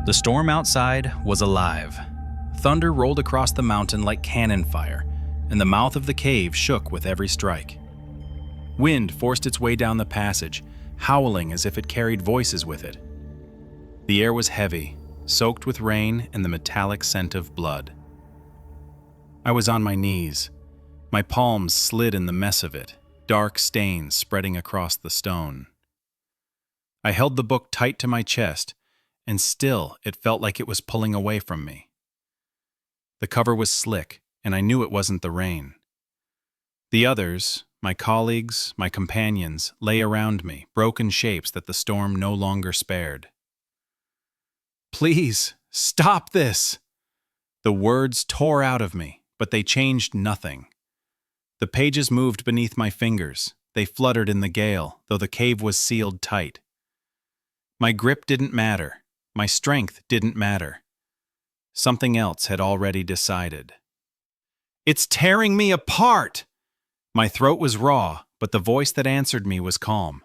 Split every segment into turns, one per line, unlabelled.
The storm outside was alive. Thunder rolled across the mountain like cannon fire, and the mouth of the cave shook with every strike. Wind forced its way down the passage, howling as if it carried voices with it. The air was heavy, soaked with rain and the metallic scent of blood. I was on my knees. My palms slid in the mess of it, dark stains spreading across the stone. I held the book tight to my chest, and still it felt like it was pulling away from me. The cover was slick, and I knew it wasn't the rain. The others, my colleagues, my companions, lay around me, broken shapes that the storm no longer spared. "Please, stop this!" The words tore out of me, but they changed nothing. The pages moved beneath my fingers. They fluttered in the gale, though the cave was sealed tight. My grip didn't matter. My strength didn't matter. Something else had already decided. "It's tearing me apart!" My throat was raw, but the voice that answered me was calm.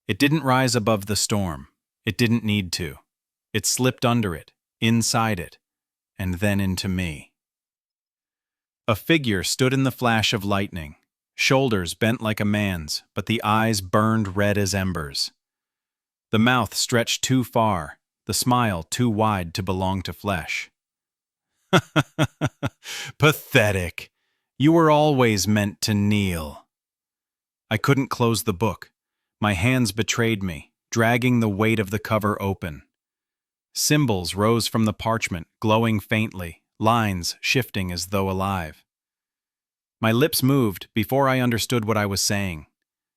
It didn't rise above the storm. It didn't need to. It slipped under it, inside it, and then into me. A figure stood in the flash of lightning, shoulders bent like a man's, but the eyes burned red as embers. The mouth stretched too far, the smile too wide to belong to flesh. "Pathetic. You were always meant to kneel." I couldn't close the book. My hands betrayed me, dragging the weight of the cover open. Symbols rose from the parchment, glowing faintly, lines shifting as though alive. My lips moved before I understood what I was saying.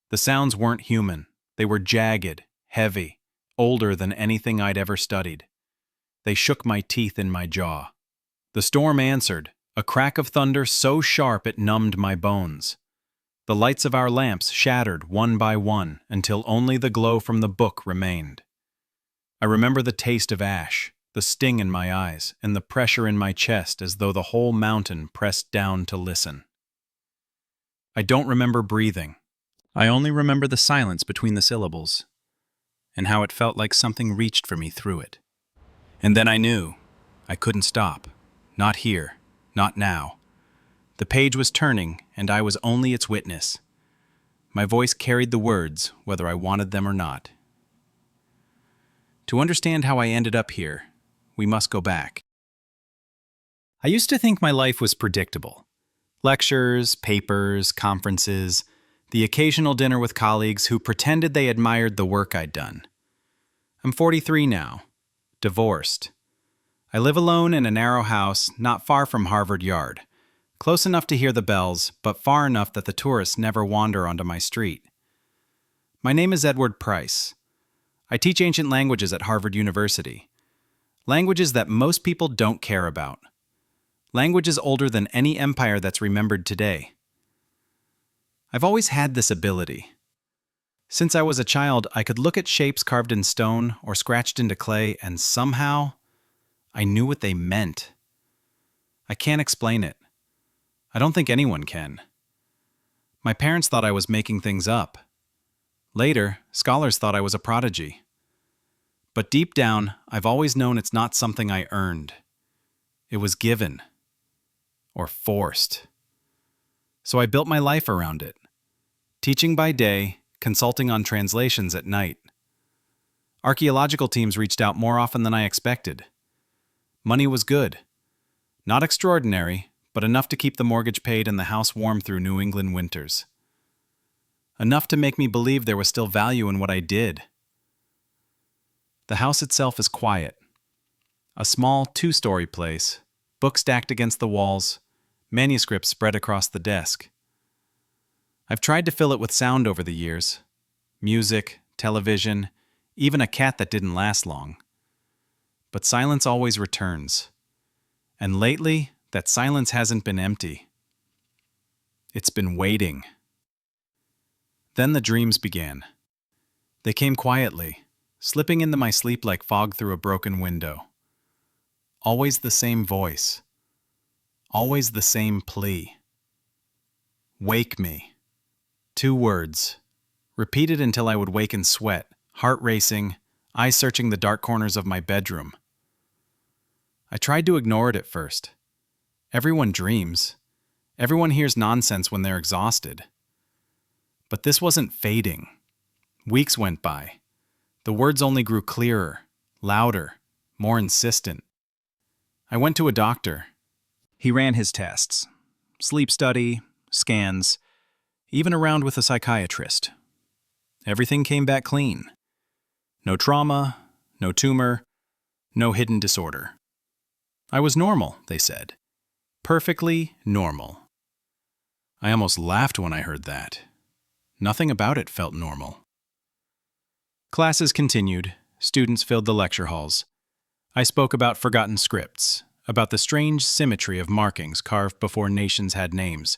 The sounds weren't human. They were jagged, heavy, older than anything I'd ever studied. They shook my teeth in my jaw. The storm answered, a crack of thunder so sharp it numbed my bones. The lights of our lamps shattered one by one until only the glow from the book remained. I remember the taste of ash, the sting in my eyes, and the pressure in my chest as though the whole mountain pressed down to listen. I don't remember breathing. I only remember the silence between the syllables, and how it felt like something reached for me through it. And then I knew I couldn't stop. Not here, not now. The page was turning, and I was only its witness. My voice carried the words, whether I wanted them or not. To understand how I ended up here, we must go back. I used to think my life was predictable. Lectures, papers, conferences, the occasional dinner with colleagues who pretended they admired the work I'd done. I'm 43 now, divorced. I live alone in a narrow house not far from Harvard Yard, close enough to hear the bells, but far enough that the tourists never wander onto my street. My name is Edward Price. I teach ancient languages at Harvard University. Languages that most people don't care about. Languages older than any empire that's remembered today. I've always had this ability. Since I was a child, I could look at shapes carved in stone or scratched into clay, and somehow, I knew what they meant. I can't explain it. I don't think anyone can. My parents thought I was making things up. Later, scholars thought I was a prodigy. But deep down, I've always known it's not something I earned. It was given. Or forced. So I built my life around it. Teaching by day, consulting on translations at night. Archaeological teams reached out more often than I expected. Money was good. Not extraordinary, but enough to keep the mortgage paid and the house warm through New England winters. Enough to make me believe there was still value in what I did. The house itself is quiet. A small 2-story place, books stacked against the walls, manuscripts spread across the desk. I've tried to fill it with sound over the years. Music, television, even a cat that didn't last long. But silence always returns. And lately, that silence hasn't been empty. It's been waiting. Then the dreams began. They came quietly, slipping into my sleep like fog through a broken window. Always the same voice. Always the same plea. Wake me. 2 words. Repeated until I would wake in sweat, heart racing, eyes searching the dark corners of my bedroom. I tried to ignore it at first. Everyone dreams. Everyone hears nonsense when they're exhausted. But this wasn't fading. Weeks went by. The words only grew clearer, louder, more insistent. I went to a doctor. He ran his tests. Sleep study, scans, even a round with a psychiatrist. Everything came back clean. No trauma, no tumor, no hidden disorder. I was normal, they said. Perfectly normal. I almost laughed when I heard that. Nothing about it felt normal. Classes continued. Students filled the lecture halls. I spoke about forgotten scripts, about the strange symmetry of markings carved before nations had names.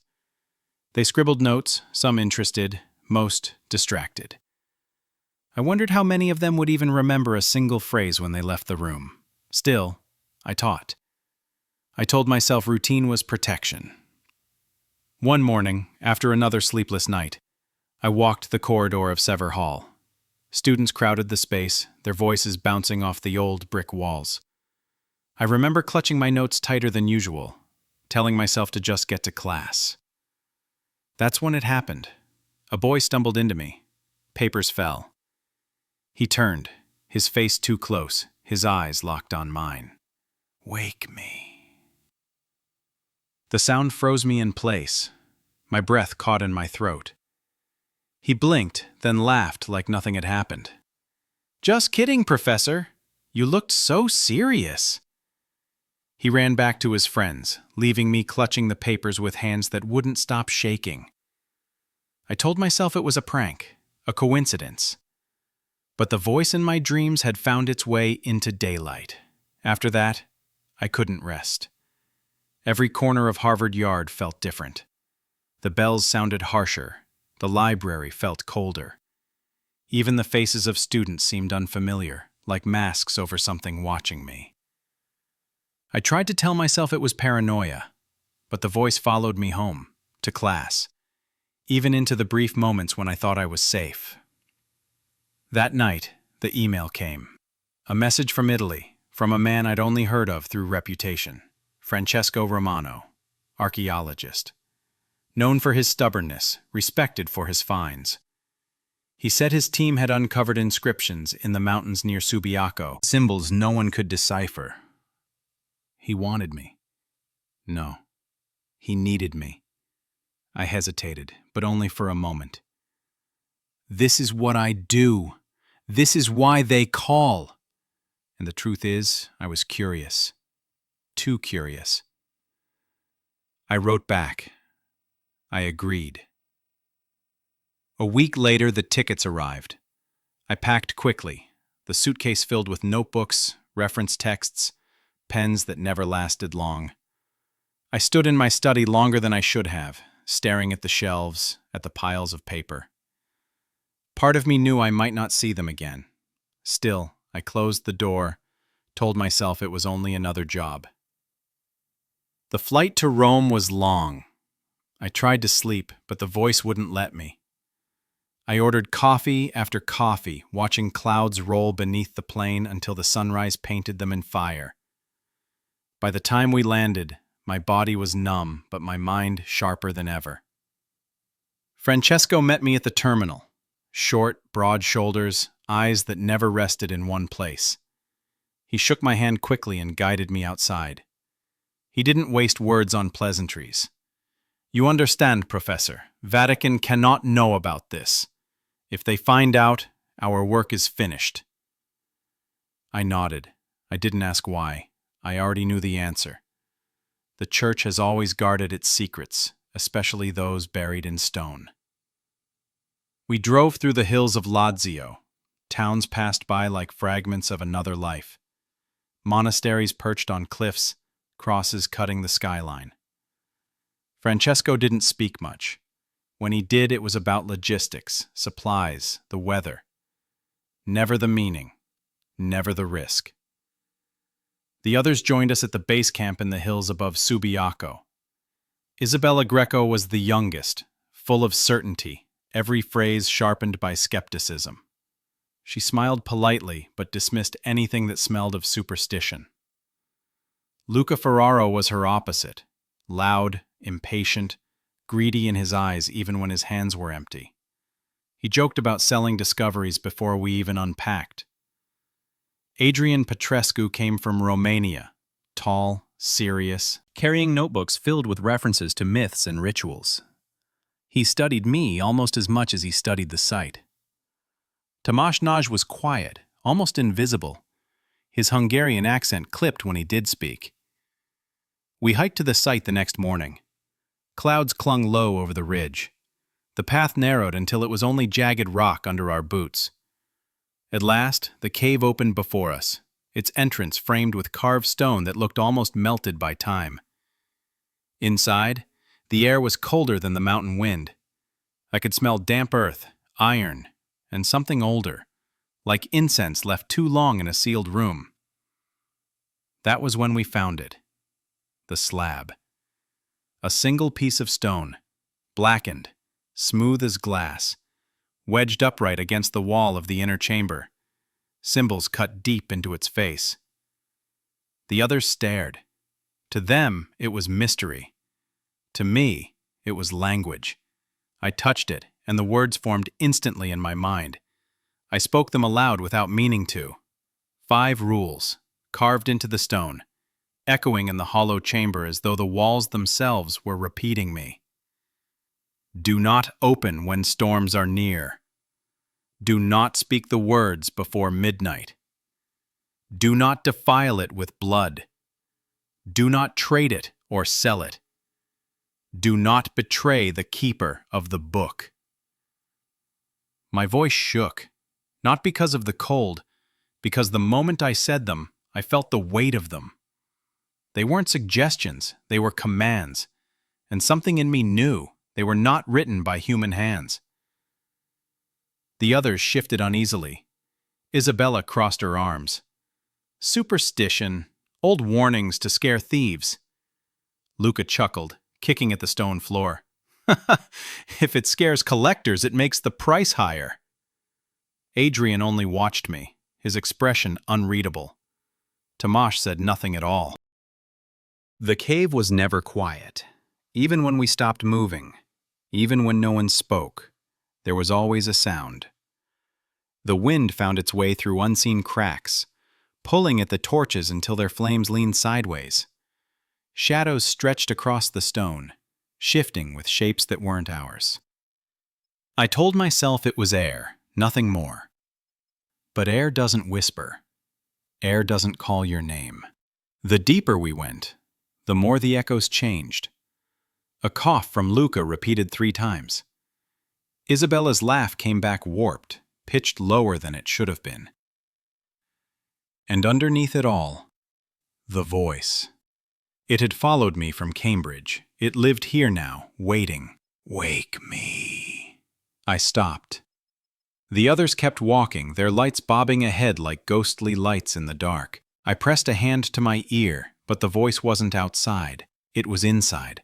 They scribbled notes, some interested, most distracted. I wondered how many of them would even remember a single phrase when they left the room. Still, I taught. I told myself routine was protection. One morning, after another sleepless night, I walked the corridor of Sever Hall. Students crowded the space, their voices bouncing off the old brick walls. I remember clutching my notes tighter than usual, telling myself to just get to class. That's when it happened. A boy stumbled into me. Papers fell. He turned, his face too close, his eyes locked on mine. "Wake me." The sound froze me in place. My breath caught in my throat. He blinked, then laughed like nothing had happened. "Just kidding, Professor. You looked so serious." He ran back to his friends, leaving me clutching the papers with hands that wouldn't stop shaking. I told myself it was a prank, a coincidence. But the voice in my dreams had found its way into daylight. After that, I couldn't rest. Every corner of Harvard Yard felt different. The bells sounded harsher. The library felt colder. Even the faces of students seemed unfamiliar, like masks over something watching me. I tried to tell myself it was paranoia, but the voice followed me home, to class, even into the brief moments when I thought I was safe. That night, the email came. A message from Italy, from a man I'd only heard of through reputation, Francesco Romano, archaeologist. Known for his stubbornness, respected for his finds. He said his team had uncovered inscriptions in the mountains near Subiaco, symbols no one could decipher. He wanted me. No, he needed me. I hesitated, but only for a moment. This is what I do. This is why they call. And the truth is, I was curious. Too curious. I wrote back. I agreed. A week later, the tickets arrived. I packed quickly, the suitcase filled with notebooks, reference texts, pens that never lasted long. I stood in my study longer than I should have, staring at the shelves, at the piles of paper. Part of me knew I might not see them again. Still, I closed the door, told myself it was only another job. The flight to Rome was long. I tried to sleep, but the voice wouldn't let me. I ordered coffee after coffee, watching clouds roll beneath the plane until the sunrise painted them in fire. By the time we landed, my body was numb, but my mind sharper than ever. Francesco met me at the terminal. Short, broad shoulders, eyes that never rested in one place. He shook my hand quickly and guided me outside. He didn't waste words on pleasantries. "You understand, Professor, Vatican cannot know about this. If they find out, our work is finished." I nodded. I didn't ask why. I already knew the answer. The Church has always guarded its secrets, especially those buried in stone. We drove through the hills of Lazio. Towns passed by like fragments of another life. Monasteries perched on cliffs, crosses cutting the skyline. Francesco didn't speak much. When he did, it was about logistics, supplies, the weather. Never the meaning, never the risk. The others joined us at the base camp in the hills above Subiaco. Isabella Greco was the youngest, full of certainty, every phrase sharpened by skepticism. She smiled politely, but dismissed anything that smelled of superstition. Luca Ferraro was her opposite, loud, impatient, greedy in his eyes even when his hands were empty. He joked about selling discoveries before we even unpacked. Adrian Petrescu came from Romania, tall, serious, carrying notebooks filled with references to myths and rituals. He studied me almost as much as he studied the site. Tomasz Nagy was quiet, almost invisible. His Hungarian accent clipped when he did speak. We hiked to the site the next morning. Clouds clung low over the ridge. The path narrowed until it was only jagged rock under our boots. At last, the cave opened before us, its entrance framed with carved stone that looked almost melted by time. Inside, the air was colder than the mountain wind. I could smell damp earth, iron, and something older, like incense left too long in a sealed room. That was when we found it. The slab. A single piece of stone, blackened, smooth as glass, wedged upright against the wall of the inner chamber, symbols cut deep into its face. The others stared. To them, it was mystery. To me, it was language. I touched it, and the words formed instantly in my mind. I spoke them aloud without meaning to. 5 rules, carved into the stone, echoing in the hollow chamber as though the walls themselves were repeating me. Do not open when storms are near. Do not speak the words before midnight. Do not defile it with blood. Do not trade it or sell it. Do not betray the keeper of the book. My voice shook, not because of the cold, because the moment I said them, I felt the weight of them. They weren't suggestions, they were commands, and something in me knew they were not written by human hands. The others shifted uneasily. Isabella crossed her arms. Superstition, old warnings to scare thieves. Luca chuckled, kicking at the stone floor. If it scares collectors, it makes the price higher. Adrian only watched me, his expression unreadable. Tomasz said nothing at all. The cave was never quiet. Even when we stopped moving, even when no one spoke, there was always a sound. The wind found its way through unseen cracks, pulling at the torches until their flames leaned sideways. Shadows stretched across the stone, shifting with shapes that weren't ours. I told myself it was air, nothing more. But air doesn't whisper. Air doesn't call your name. The deeper we went, the more the echoes changed. A cough from Luca repeated 3 times. Isabella's laugh came back warped, pitched lower than it should have been. And underneath it all, the voice. It had followed me from Cambridge. It lived here now, waiting. Wake me. I stopped. The others kept walking, their lights bobbing ahead like ghostly lights in the dark. I pressed a hand to my ear, but the voice wasn't outside. It was inside,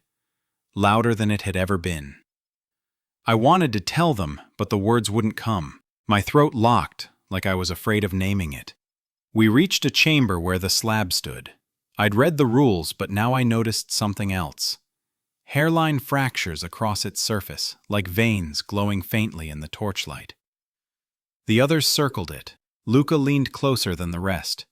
louder than it had ever been. I wanted to tell them, but the words wouldn't come. My throat locked, like I was afraid of naming it. We reached a chamber where the slab stood. I'd read the rules, but now I noticed something else. Hairline fractures across its surface, like veins glowing faintly in the torchlight. The others circled it. Luca leaned closer than the rest.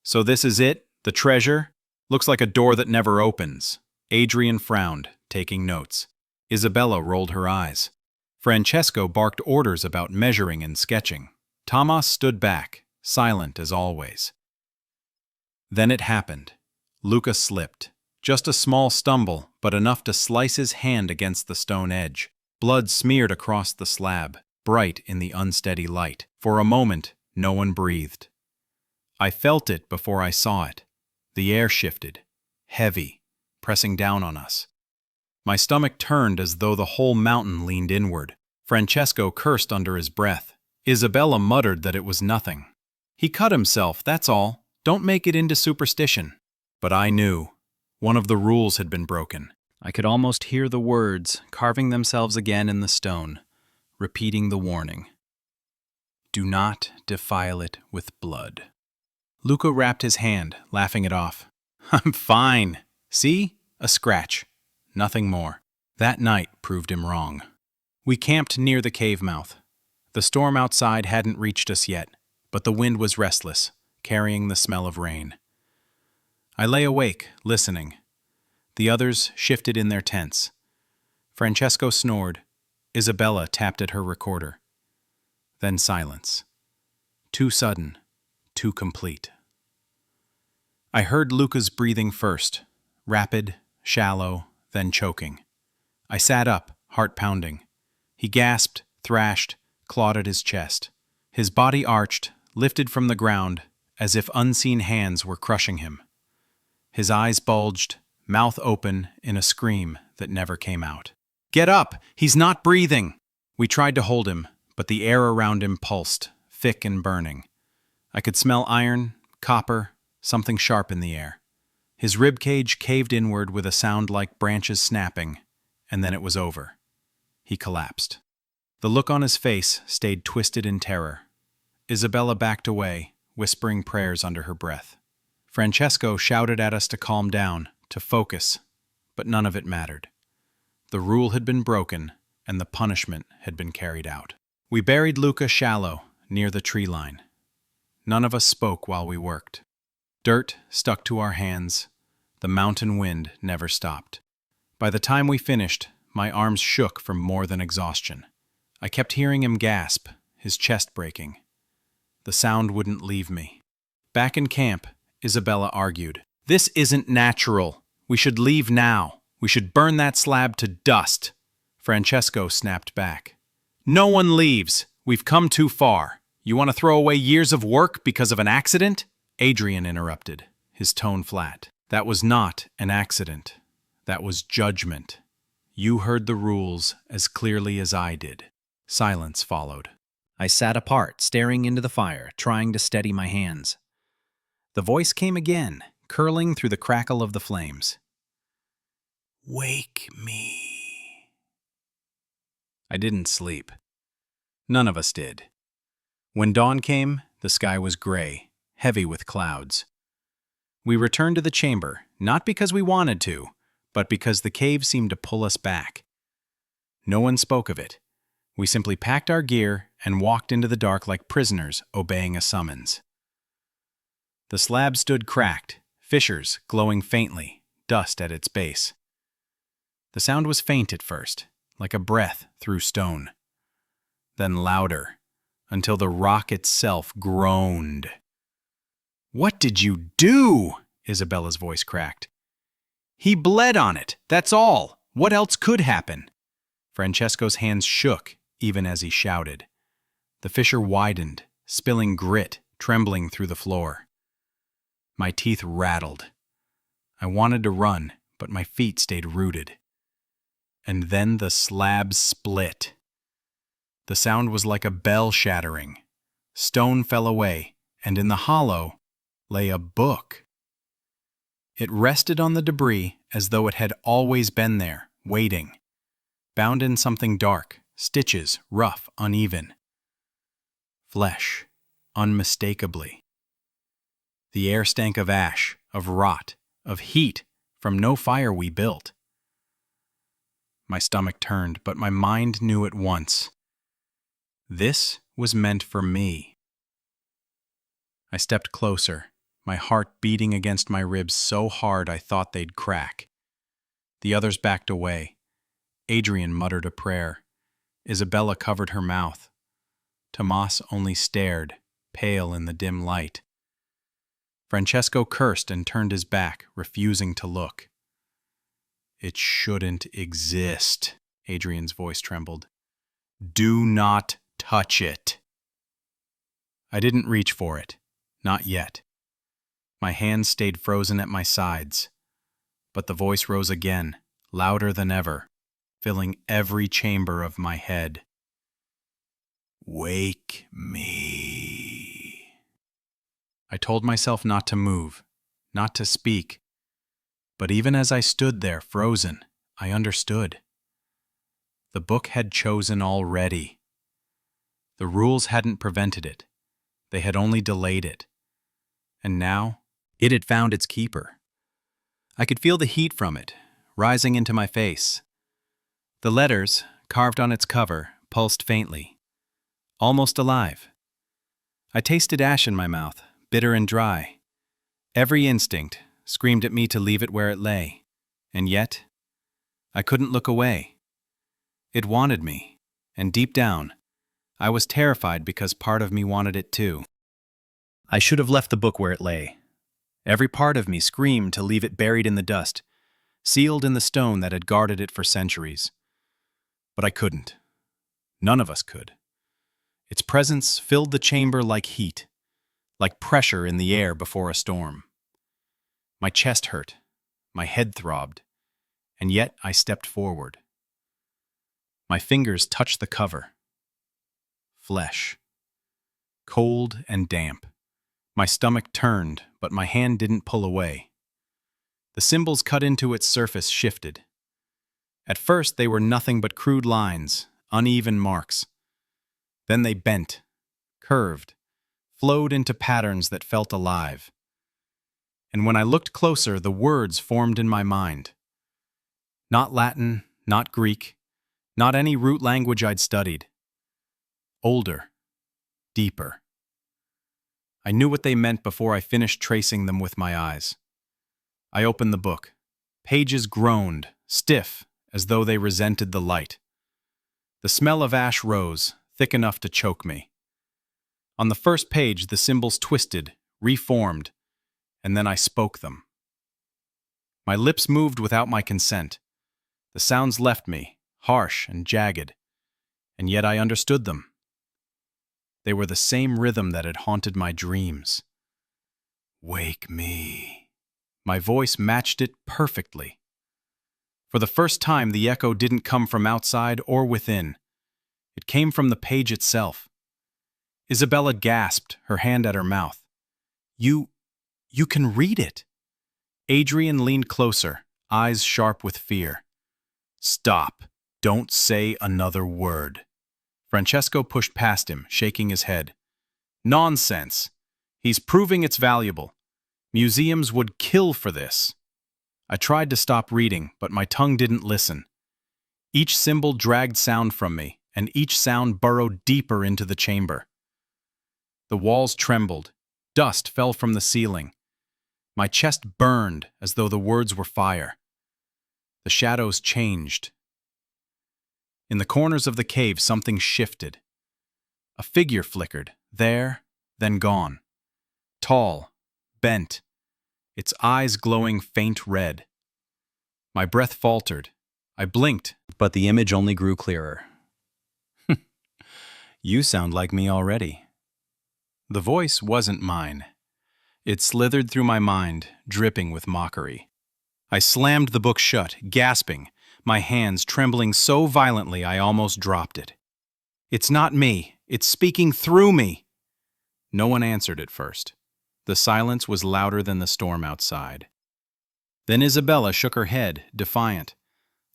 So this is it? The treasure? Looks like a door that never opens. Adrian frowned, taking notes. Isabella rolled her eyes. Francesco barked orders about measuring and sketching. Tomasz stood back, silent as always. Then it happened. Luca slipped. Just a small stumble, but enough to slice his hand against the stone edge. Blood smeared across the slab, bright in the unsteady light. For a moment, no one breathed. I felt it before I saw it. The air shifted, heavy, pressing down on us. My stomach turned as though the whole mountain leaned inward. Francesco cursed under his breath. Isabella muttered that it was nothing. He cut himself, that's all. Don't make it into superstition. But I knew. One of the rules had been broken. I could almost hear the words carving themselves again in the stone, repeating the warning. Do not defile it with blood. Luca wrapped his hand, laughing it off. I'm fine. See? A scratch. Nothing more. That night proved him wrong. We camped near the cave mouth. The storm outside hadn't reached us yet, but the wind was restless, carrying the smell of rain. I lay awake, listening. The others shifted in their tents. Francesco snored. Isabella tapped at her recorder. Then silence. Too sudden, too complete. I heard Luca's breathing first, rapid, shallow, then choking. I sat up, heart pounding. He gasped, thrashed, clawed at his chest. His body arched, lifted from the ground, as if unseen hands were crushing him. His eyes bulged, mouth open in a scream that never came out. "Get up! He's not breathing!" We tried to hold him, but the air around him pulsed, thick and burning. I could smell iron, copper, something sharp in the air. His ribcage caved inward with a sound like branches snapping, and then it was over. He collapsed. The look on his face stayed twisted in terror. Isabella backed away, whispering prayers under her breath. Francesco shouted at us to calm down, to focus, but none of it mattered. The rule had been broken, and the punishment had been carried out. We buried Luca shallow, near the tree line. None of us spoke while we worked. Dirt stuck to our hands. The mountain wind never stopped. By the time we finished, my arms shook from more than exhaustion. I kept hearing him gasp, his chest breaking. The sound wouldn't leave me. Back in camp, Isabella argued, "This isn't natural. We should leave now. We should burn that slab to dust." Francesco snapped back. "No one leaves. We've come too far. You want to throw away years of work because of an accident?" Adrian interrupted, his tone flat. "That was not an accident. That was judgment. You heard the rules as clearly as I did." Silence followed. I sat apart, staring into the fire, trying to steady my hands. The voice came again, curling through the crackle of the flames. "Wake me." I didn't sleep. None of us did. When dawn came, the sky was gray, heavy with clouds. We returned to the chamber, not because we wanted to, but because the cave seemed to pull us back. No one spoke of it. We simply packed our gear and walked into the dark like prisoners obeying a summons. The slab stood cracked, fissures glowing faintly, dust at its base. The sound was faint at first, like a breath through stone. Then louder, until the rock itself groaned. "What did you do?" Isabella's voice cracked. "He bled on it, that's all. What else could happen?" Francesco's hands shook, even as he shouted. The fissure widened, spilling grit, trembling through the floor. My teeth rattled. I wanted to run, but my feet stayed rooted. And then the slab split. The sound was like a bell shattering. Stone fell away, and in the hollow lay a book. It rested on the debris as though it had always been there, waiting. Bound in something dark, stitches rough, uneven. Flesh, unmistakably. The air stank of ash, of rot, of heat from no fire we built. My stomach turned, but my mind knew at once. This was meant for me. I stepped closer, my heart beating against my ribs so hard I thought they'd crack. The others backed away. Adrian muttered a prayer. Isabella covered her mouth. Tomas only stared, pale in the dim light. Francesco cursed and turned his back, refusing to look. "It shouldn't exist," Adrian's voice trembled. "Do not touch it." I didn't reach for it. Not yet. My hands stayed frozen at my sides. But the voice rose again, louder than ever, filling every chamber of my head. "Wake me." I told myself not to move, not to speak. But even as I stood there, frozen, I understood. The book had chosen already. The rules hadn't prevented it. They had only delayed it. And now, it had found its keeper. I could feel the heat from it, rising into my face. The letters, carved on its cover, pulsed faintly, almost alive. I tasted ash in my mouth, bitter and dry. Every instinct screamed at me to leave it where it lay, and yet, I couldn't look away. It wanted me, and deep down, I was terrified because part of me wanted it too. I should have left the book where it lay. Every part of me screamed to leave it buried in the dust, sealed in the stone that had guarded it for centuries. But I couldn't. None of us could. Its presence filled the chamber like heat, like pressure in the air before a storm. My chest hurt, my head throbbed, and yet I stepped forward. My fingers touched the cover. Flesh. Cold and damp. My stomach turned, but my hand didn't pull away. The symbols cut into its surface shifted. At first they were nothing but crude lines, uneven marks. Then they bent, curved, flowed into patterns that felt alive. And when I looked closer, the words formed in my mind. Not Latin, not Greek, not any root language I'd studied. Older, deeper. I knew what they meant before I finished tracing them with my eyes. I opened the book. Pages groaned, stiff, as though they resented the light. The smell of ash rose, thick enough to choke me. On the first page, the symbols twisted, reformed, and then I spoke them. My lips moved without my consent. The sounds left me, harsh and jagged, and yet I understood them. They were the same rhythm that had haunted my dreams. Wake me. My voice matched it perfectly. For the first time, the echo didn't come from outside or within. It came from the page itself. Isabella gasped, her hand at her mouth. You can read it. Adrian leaned closer, eyes sharp with fear. Stop. Don't say another word. Francesco pushed past him, shaking his head. Nonsense. He's proving it's valuable. Museums would kill for this. I tried to stop reading, but my tongue didn't listen. Each symbol dragged sound from me, and each sound burrowed deeper into the chamber. The walls trembled. Dust fell from the ceiling. My chest burned as though the words were fire. The shadows changed. In the corners of the cave, something shifted. A figure flickered, there, then gone. Tall, bent, its eyes glowing faint red. My breath faltered. I blinked, but the image only grew clearer. You sound like me already. The voice wasn't mine. It slithered through my mind, dripping with mockery. I slammed the book shut, gasping, my hands trembling so violently I almost dropped it. It's not me. It's speaking through me. No one answered at first. The silence was louder than the storm outside. Then Isabella shook her head, defiant.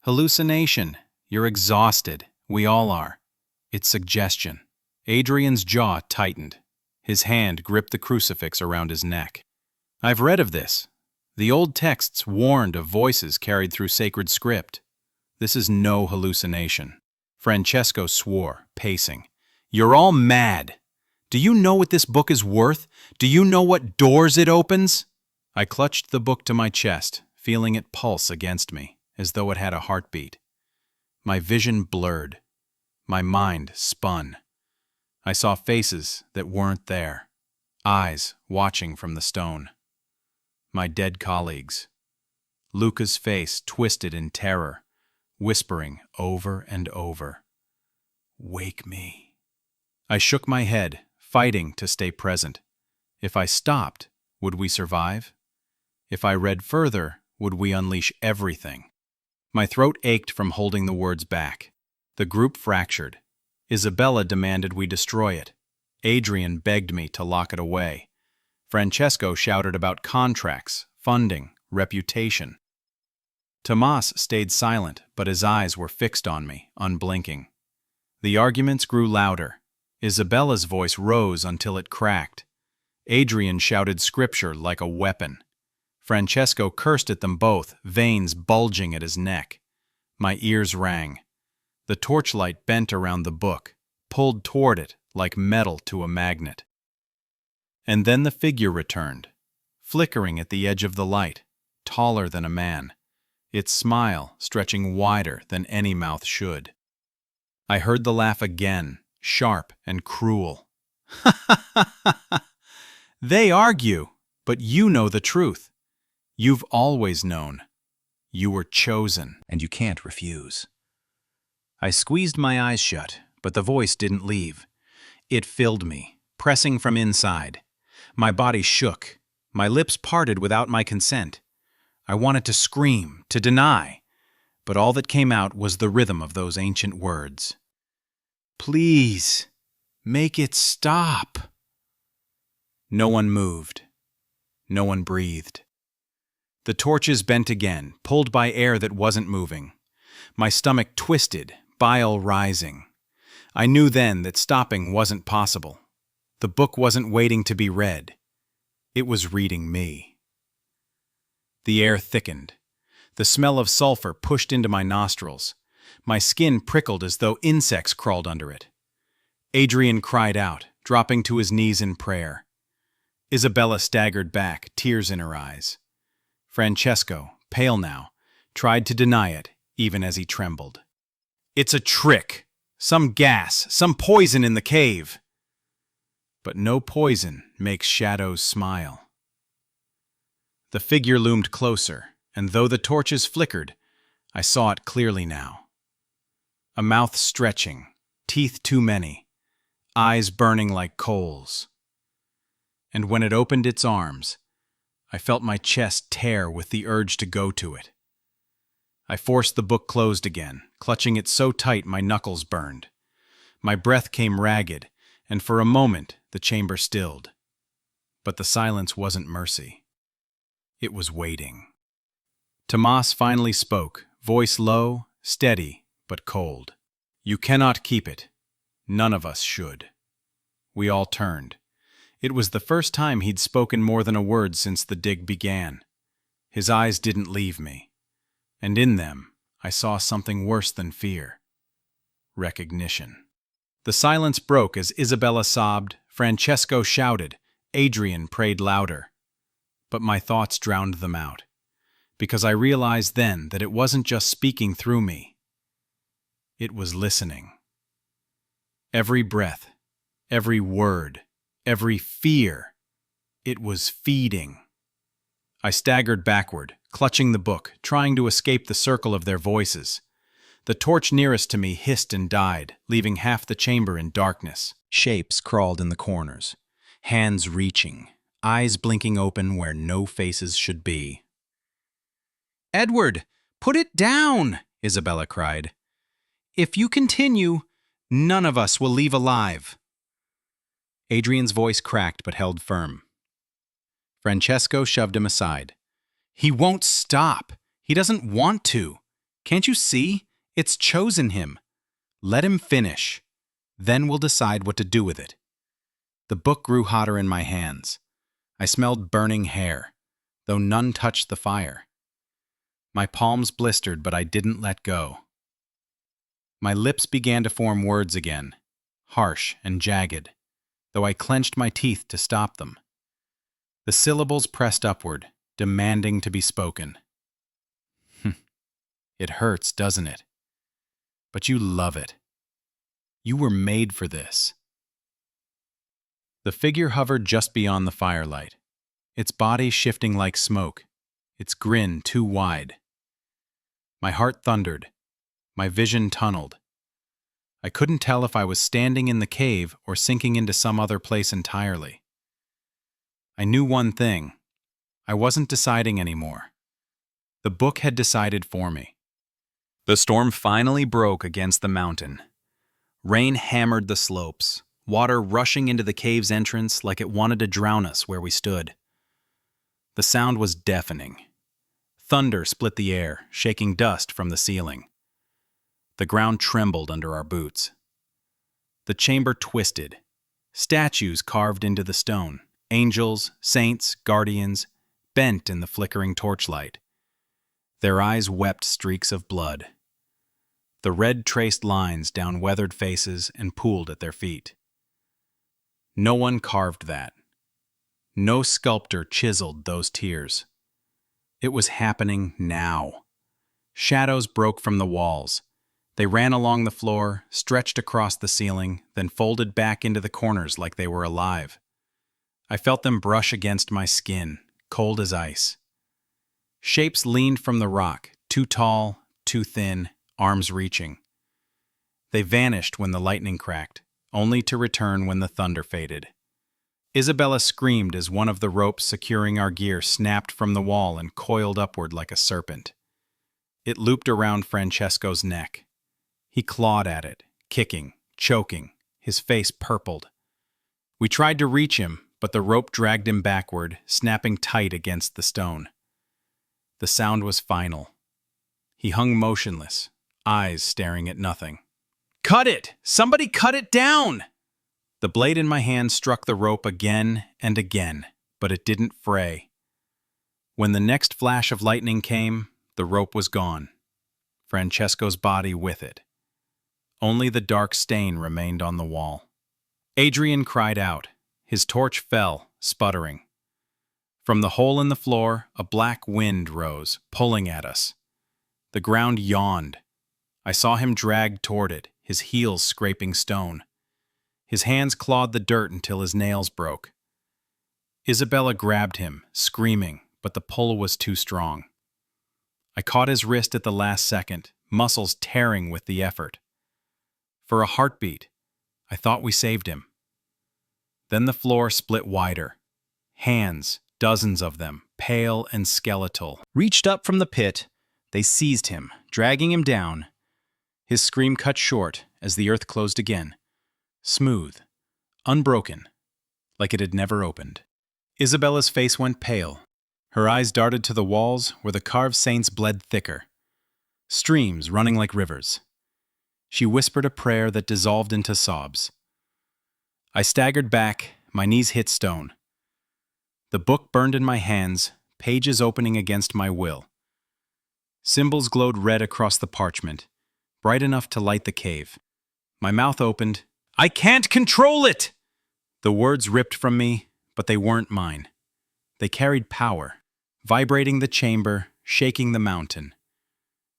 Hallucination. You're exhausted. We all are. It's suggestion. Adrian's jaw tightened. His hand gripped the crucifix around his neck. I've read of this. The old texts warned of voices carried through sacred script. This is no hallucination. Francesco swore, pacing. You're all mad. Do you know what this book is worth? Do you know what doors it opens? I clutched the book to my chest, feeling it pulse against me, as though it had a heartbeat. My vision blurred. My mind spun. I saw faces that weren't there, eyes watching from the stone. My dead colleagues. Luca's face twisted in terror, whispering over and over, "Wake me." I shook my head, fighting to stay present. If I stopped, would we survive? If I read further, would we unleash everything? My throat ached from holding the words back. The group fractured. Isabella demanded we destroy it. Adrian begged me to lock it away. Francesco shouted about contracts, funding, reputation. Tomas stayed silent, but his eyes were fixed on me, unblinking. The arguments grew louder. Isabella's voice rose until it cracked. Adrian shouted scripture like a weapon. Francesco cursed at them both, veins bulging at his neck. My ears rang. The torchlight bent around the book, pulled toward it like metal to a magnet. And then the figure returned, flickering at the edge of the light, taller than a man, its smile stretching wider than any mouth should. I heard the laugh again, sharp and cruel. They argue, but you know the truth. You've always known. You were chosen, and you can't refuse. I squeezed my eyes shut, but the voice didn't leave. It filled me, pressing from inside. My body shook. My lips parted without my consent. I wanted to scream, to deny, but all that came out was the rhythm of those ancient words. Please, make it stop. No one moved. No one breathed. The torches bent again, pulled by air that wasn't moving. My stomach twisted, bile rising. I knew then that stopping wasn't possible. The book wasn't waiting to be read. It was reading me. The air thickened. The smell of sulfur pushed into my nostrils. My skin prickled as though insects crawled under it. Adrian cried out, dropping to his knees in prayer. Isabella staggered back, tears in her eyes. Francesco, pale now, tried to deny it, even as he trembled. It's a trick! Some gas, some poison in the cave! But no poison makes shadows smile. The figure loomed closer, and though the torches flickered, I saw it clearly now. A mouth stretching, teeth too many, eyes burning like coals. And when it opened its arms, I felt my chest tear with the urge to go to it. I forced the book closed again, clutching it so tight my knuckles burned. My breath came ragged, and for a moment the chamber stilled. But the silence wasn't mercy. It was waiting. Tomas finally spoke, voice low, steady, but cold. You cannot keep it. None of us should. We all turned. It was the first time he'd spoken more than a word since the dig began. His eyes didn't leave me, and in them I saw something worse than fear. Recognition. The silence broke as Isabella sobbed, Francesco shouted, Adrian prayed louder. But my thoughts drowned them out, because I realized then that it wasn't just speaking through me. It was listening. Every breath, every word, every fear, it was feeding. I staggered backward, clutching the book, trying to escape the circle of their voices. The torch nearest to me hissed and died, leaving half the chamber in darkness. Shapes crawled in the corners, hands reaching, eyes blinking open where no faces should be. Edward, put it down, Isabella cried. If you continue, none of us will leave alive. Adrian's voice cracked but held firm. Francesco shoved him aside. He won't stop. He doesn't want to. Can't you see? It's chosen him. Let him finish. Then we'll decide what to do with it. The book grew hotter in my hands. I smelled burning hair, though none touched the fire. My palms blistered, but I didn't let go. My lips began to form words again, harsh and jagged, though I clenched my teeth to stop them. The syllables pressed upward, demanding to be spoken. It hurts, doesn't it? But you love it. You were made for this. The figure hovered just beyond the firelight, its body shifting like smoke, its grin too wide. My heart thundered, my vision tunneled. I couldn't tell if I was standing in the cave or sinking into some other place entirely. I knew one thing. I wasn't deciding anymore. The book had decided for me. The storm finally broke against the mountain. Rain hammered the slopes, water rushing into the cave's entrance like it wanted to drown us where we stood. The sound was deafening. Thunder split the air, shaking dust from the ceiling. The ground trembled under our boots. The chamber twisted. Statues carved into the stone. Angels, saints, guardians, bent in the flickering torchlight. Their eyes wept streaks of blood. The red traced lines down weathered faces and pooled at their feet. No one carved that. No sculptor chiseled those tears. It was happening now. Shadows broke from the walls. They ran along the floor, stretched across the ceiling, then folded back into the corners like they were alive. I felt them brush against my skin, cold as ice. Shapes leaned from the rock, too tall, too thin, arms reaching. They vanished when the lightning cracked, only to return when the thunder faded. Isabella screamed as one of the ropes securing our gear snapped from the wall and coiled upward like a serpent. It looped around Francesco's neck. He clawed at it, kicking, choking, his face purpled. We tried to reach him, but the rope dragged him backward, snapping tight against the stone. The sound was final. He hung motionless, eyes staring at nothing. "Cut it! Somebody cut it down!" The blade in my hand struck the rope again and again, but it didn't fray. When the next flash of lightning came, the rope was gone. Francesco's body with it. Only the dark stain remained on the wall. Adrian cried out. His torch fell, sputtering. From the hole in the floor, a black wind rose, pulling at us. The ground yawned. I saw him dragged toward it, his heels scraping stone. His hands clawed the dirt until his nails broke. Isabella grabbed him, screaming, but the pull was too strong. I caught his wrist at the last second, muscles tearing with the effort. For a heartbeat, I thought we saved him. Then the floor split wider. Hands, dozens of them, pale and skeletal, reached up from the pit. They seized him, dragging him down. His scream cut short as the earth closed again. Smooth, unbroken, like it had never opened. Isabella's face went pale. Her eyes darted to the walls where the carved saints bled thicker, streams running like rivers. She whispered a prayer that dissolved into sobs. I staggered back, my knees hit stone. The book burned in my hands, pages opening against my will. Symbols glowed red across the parchment, bright enough to light the cave. My mouth opened. "I can't control it!" The words ripped from me, but they weren't mine. They carried power, vibrating the chamber, shaking the mountain.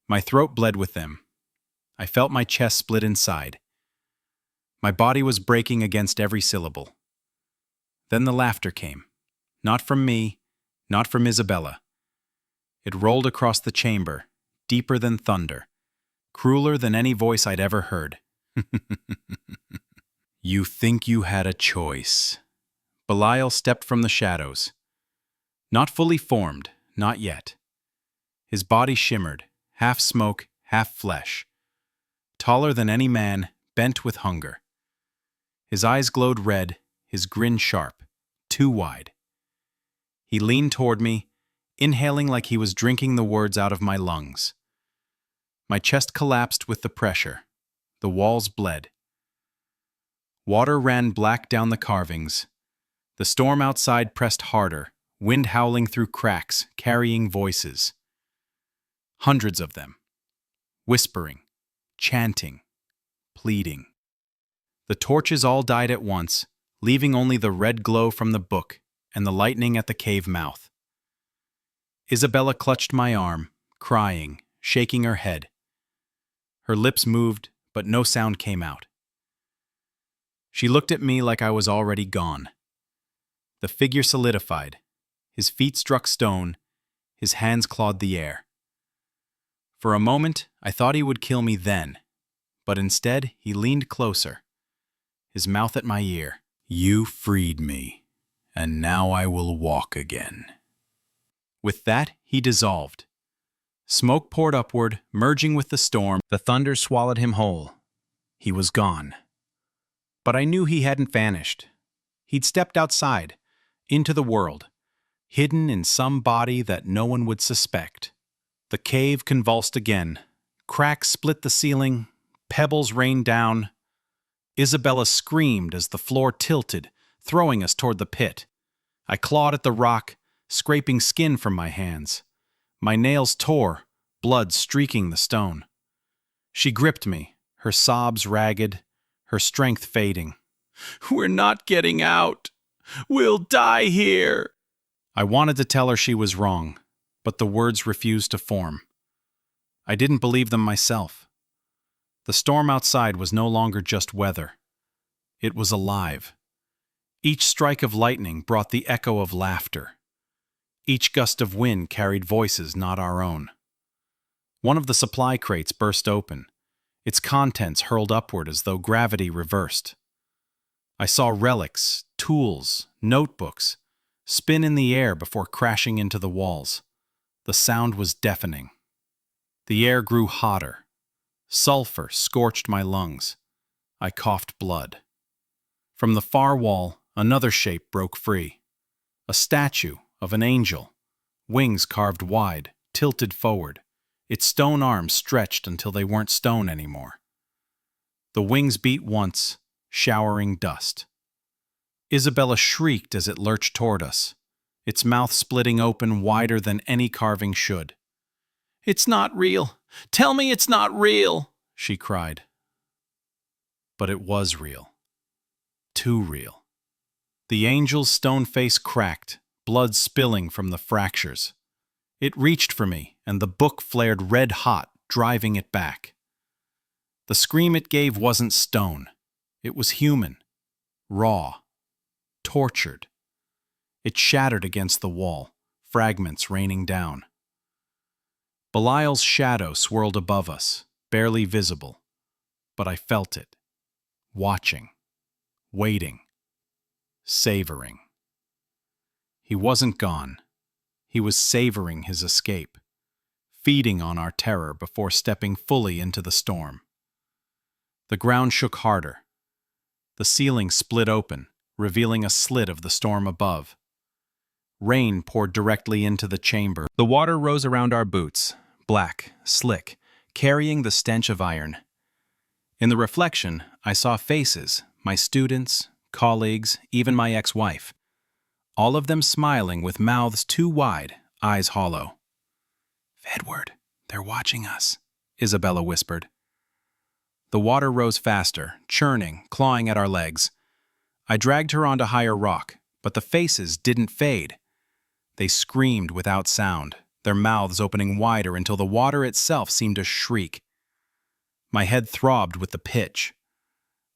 My throat bled with them. I felt my chest split inside. My body was breaking against every syllable. Then the laughter came. Not from me, not from Isabella. It rolled across the chamber, deeper than thunder, crueler than any voice I'd ever heard. "You think you had a choice." Belial stepped from the shadows. Not fully formed, not yet. His body shimmered, half smoke, half flesh. Taller than any man, bent with hunger. His eyes glowed red, his grin sharp, too wide. He leaned toward me, inhaling like he was drinking the words out of my lungs. My chest collapsed with the pressure. The walls bled. Water ran black down the carvings. The storm outside pressed harder, wind howling through cracks, carrying voices. Hundreds of them. Whispering, chanting, pleading. The torches all died at once, leaving only the red glow from the book and the lightning at the cave mouth. Isabella clutched my arm, crying, shaking her head. Her lips moved, but no sound came out. She looked at me like I was already gone. The figure solidified. His feet struck stone. His hands clawed the air. For a moment, I thought he would kill me then, but instead he leaned closer, his mouth at my ear. "You freed me, and now I will walk again." With that, he dissolved. Smoke poured upward, merging with the storm. The thunder swallowed him whole. He was gone. But I knew he hadn't vanished. He'd stepped outside, into the world, hidden in some body that no one would suspect. The cave convulsed again. Cracks split the ceiling. Pebbles rained down. Isabella screamed as the floor tilted, throwing us toward the pit. I clawed at the rock, scraping skin from my hands. My nails tore, blood streaking the stone. She gripped me, her sobs ragged, her strength fading. "We're not getting out. We'll die here." I wanted to tell her she was wrong, but the words refused to form. I didn't believe them myself. The storm outside was no longer just weather. It was alive. Each strike of lightning brought the echo of laughter. Each gust of wind carried voices not our own. One of the supply crates burst open, its contents hurled upward as though gravity reversed. I saw relics, tools, notebooks, spin in the air before crashing into the walls. The sound was deafening. The air grew hotter. Sulfur scorched my lungs. I coughed blood. From the far wall, another shape broke free. A statue of an angel, wings carved wide, tilted forward, its stone arms stretched until they weren't stone anymore. The wings beat once, showering dust. Isabella shrieked as it lurched toward us, its mouth splitting open wider than any carving should. "It's not real! Tell me it's not real!" she cried. But it was real. Too real. The angel's stone face cracked, blood spilling from the fractures. It reached for me, and the book flared red hot, driving it back. The scream it gave wasn't stone. It was human, raw, tortured. It shattered against the wall, fragments raining down. Belial's shadow swirled above us, barely visible, but I felt it, watching, waiting, savoring. He wasn't gone. He was savoring his escape, feeding on our terror before stepping fully into the storm. The ground shook harder. The ceiling split open, revealing a slit of the storm above. Rain poured directly into the chamber. The water rose around our boots, black, slick, carrying the stench of iron. In the reflection, I saw faces, my students, colleagues, even my ex-wife. All of them smiling with mouths too wide, eyes hollow. "Edward, they're watching us," Isabella whispered. The water rose faster, churning, clawing at our legs. I dragged her onto higher rock, but the faces didn't fade. They screamed without sound, their mouths opening wider until the water itself seemed to shriek. My head throbbed with the pitch.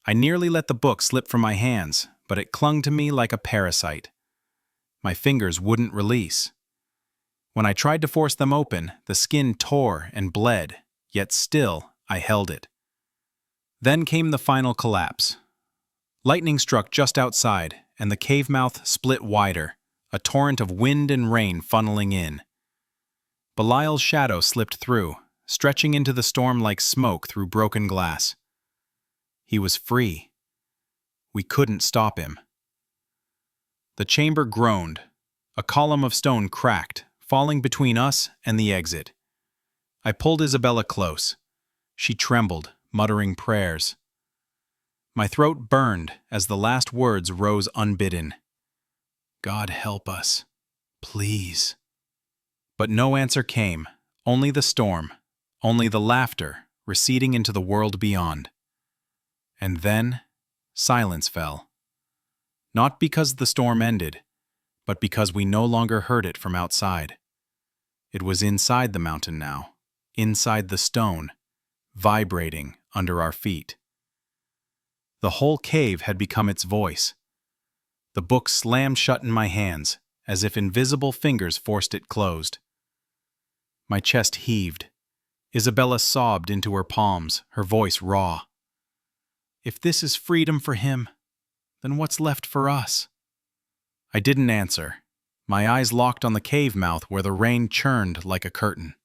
I nearly let the book slip from my hands, but it clung to me like a parasite. My fingers wouldn't release. When I tried to force them open, the skin tore and bled, yet still I held it. Then came the final collapse. Lightning struck just outside, and the cave mouth split wider, a torrent of wind and rain funneling in. Belial's shadow slipped through, stretching into the storm like smoke through broken glass. He was free. We couldn't stop him. The chamber groaned. A column of stone cracked, falling between us and the exit. I pulled Isabella close. She trembled, muttering prayers. My throat burned as the last words rose unbidden. "God help us. Please." But no answer came, only the storm, only the laughter receding into the world beyond. And then silence fell. Not because the storm ended, but because we no longer heard it from outside. It was inside the mountain now, inside the stone, vibrating under our feet. The whole cave had become its voice. The book slammed shut in my hands, as if invisible fingers forced it closed. My chest heaved. Isabella sobbed into her palms, her voice raw. "If this is freedom for him, then what's left for us?" I didn't answer. My eyes locked on the cave mouth where the rain churned like a curtain.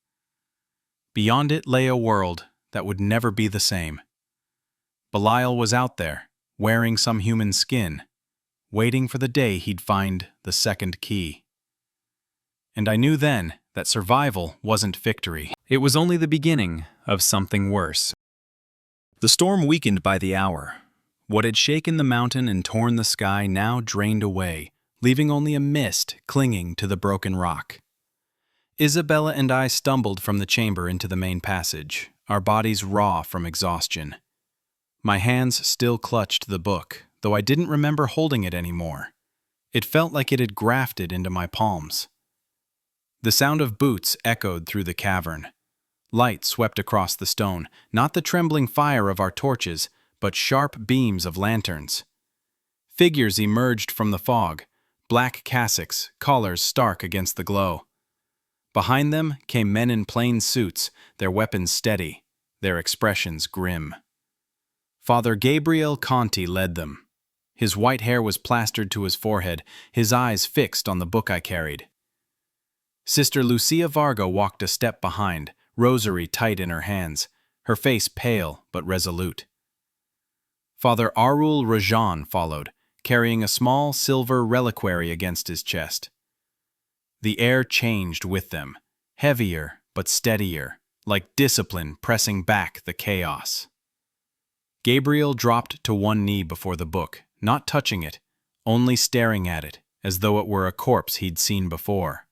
Beyond it lay a world that would never be the same. Belial was out there, wearing some human skin, waiting for the day he'd find the second key. And I knew then that survival wasn't victory. It was only the beginning of something worse. The storm weakened by the hour. What had shaken the mountain and torn the sky now drained away, leaving only a mist clinging to the broken rock. Isabella and I stumbled from the chamber into the main passage, our bodies raw from exhaustion. My hands still clutched the book, though I didn't remember holding it anymore. It felt like it had grafted into my palms. The sound of boots echoed through the cavern. Light swept across the stone, not the trembling fire of our torches, but sharp beams of lanterns. Figures emerged from the fog, black cassocks, collars stark against the glow. Behind them came men in plain suits, their weapons steady, their expressions grim. Father Gabriel Conti led them. His white hair was plastered to his forehead, his eyes fixed on the book I carried. Sister Lucia Varga walked a step behind, rosary tight in her hands, her face pale but resolute. Father Arul Rajan followed, carrying a small silver reliquary against his chest. The air changed with them, heavier but steadier, like discipline pressing back the chaos. Gabriel dropped to one knee before the book, not touching it, only staring at it, as though it were a corpse he'd seen before.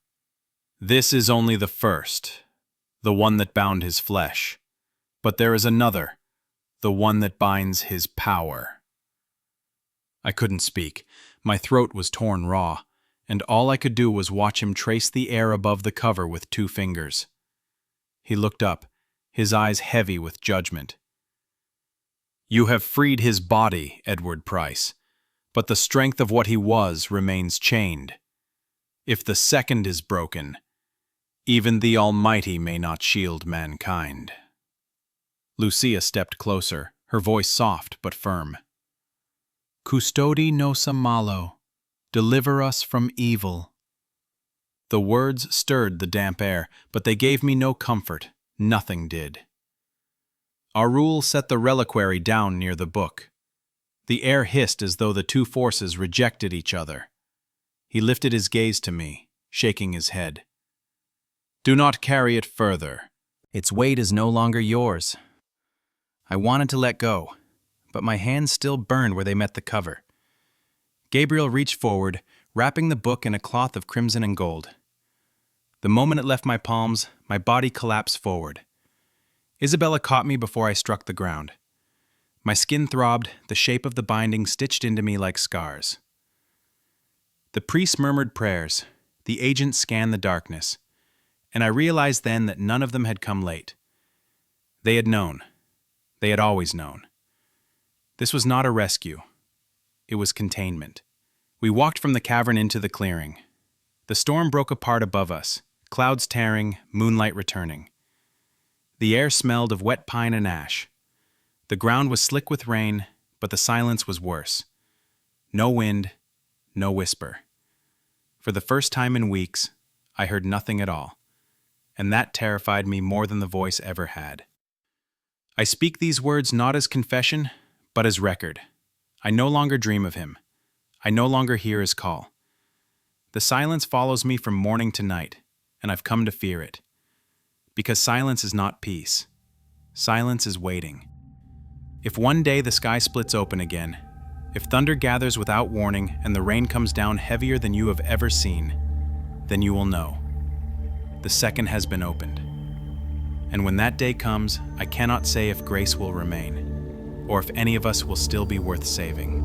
"This is only the first, the one that bound his flesh. But there is another, the one that binds his power." I couldn't speak. My throat was torn raw, and all I could do was watch him trace the air above the cover with 2 fingers. He looked up, his eyes heavy with judgment. "You have freed his body, Edward Price, but the strength of what he was remains chained. If the second is broken, even the Almighty may not shield mankind." Lucia stepped closer, her voice soft but firm. "Custodi nos a malo, deliver us from evil." The words stirred the damp air, but they gave me no comfort. Nothing did. Arul set the reliquary down near the book. The air hissed as though the 2 forces rejected each other. He lifted his gaze to me, shaking his head. "Do not carry it further. Its weight is no longer yours." I wanted to let go, but my hands still burned where they met the cover. Gabriel reached forward, wrapping the book in a cloth of crimson and gold. The moment it left my palms, my body collapsed forward. Isabella caught me before I struck the ground. My skin throbbed, the shape of the binding stitched into me like scars. The priest murmured prayers, the agent scanned the darkness, and I realized then that none of them had come late. They had known. They had always known. This was not a rescue. It was containment. We walked from the cavern into the clearing. The storm broke apart above us, clouds tearing, moonlight returning. The air smelled of wet pine and ash. The ground was slick with rain, but the silence was worse. No wind, no whisper. For the first time in weeks, I heard nothing at all, and that terrified me more than the voice ever had. I speak these words not as confession, but as record. I no longer dream of him. I no longer hear his call. The silence follows me from morning to night, and I've come to fear it. Because silence is not peace. Silence is waiting. If one day the sky splits open again, if thunder gathers without warning and the rain comes down heavier than you have ever seen, then you will know. The second has been opened. And when that day comes, I cannot say if grace will remain, or if any of us will still be worth saving.